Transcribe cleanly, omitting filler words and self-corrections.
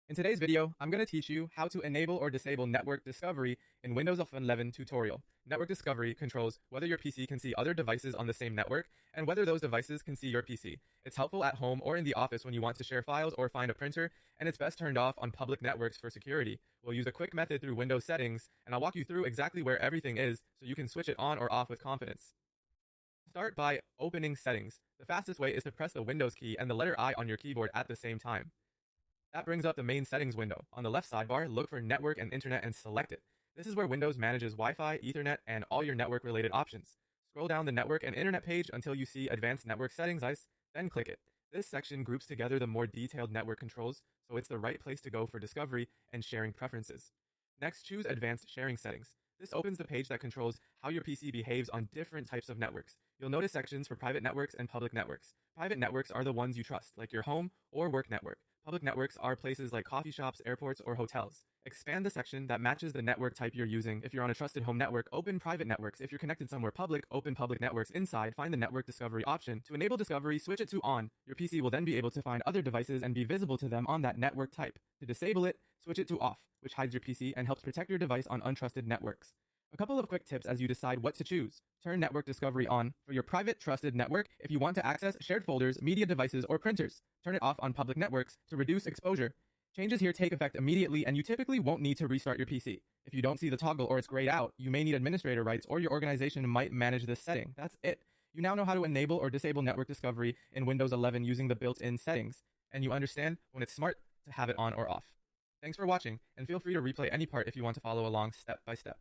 In today's video, I'm going to teach you how to enable or disable network discovery in Windows 11 tutorial. Network discovery controls whether your PC can see other devices on the same network and whether those devices can see your PC. It's helpful at home or in the office when you want to share files or find a printer, and it's best turned off on public networks for security. We'll use a quick method through Windows settings, and I'll walk you through exactly where everything is so you can switch it on or off with confidence. Start by opening settings. The fastest way is to press the Windows key and the letter I on your keyboard at the same time. That brings up the main settings window. On the left sidebar, look for network and internet and select it. This is where Windows manages Wi-Fi, Ethernet, and all your network related options. Scroll down the network and internet page until you see advanced network settings, then click it. This section groups together the more detailed network controls, so it's the right place to go for discovery and sharing preferences. Next, choose advanced sharing settings. This opens the page that controls how your PC behaves on different types of networks. You'll notice sections for private networks and public networks. Private networks are the ones you trust, like your home or work network. Public networks are places like coffee shops, airports, or hotels. Expand the section that matches the network type you're using. If you're on a trusted home network, open private networks. If you're connected somewhere public, open public networks. Inside, find the network discovery option. To enable discovery, switch it to on. Your PC will then be able to find other devices and be visible to them on that network type. To disable it, switch it to off, which hides your PC and helps protect your device on untrusted networks. A couple of quick tips as you decide what to choose. Turn network discovery on for your private trusted network if you want to access shared folders, media devices, or printers. Turn it off on public networks to reduce exposure. Changes here take effect immediately, and you typically won't need to restart your PC. If you don't see the toggle or it's grayed out, you may need administrator rights or your organization might manage this setting. That's it. You now know how to enable or disable network discovery in Windows 11 using the built-in settings, and you understand when it's smart to have it on or off. Thanks for watching, and feel free to replay any part if you want to follow along step by step.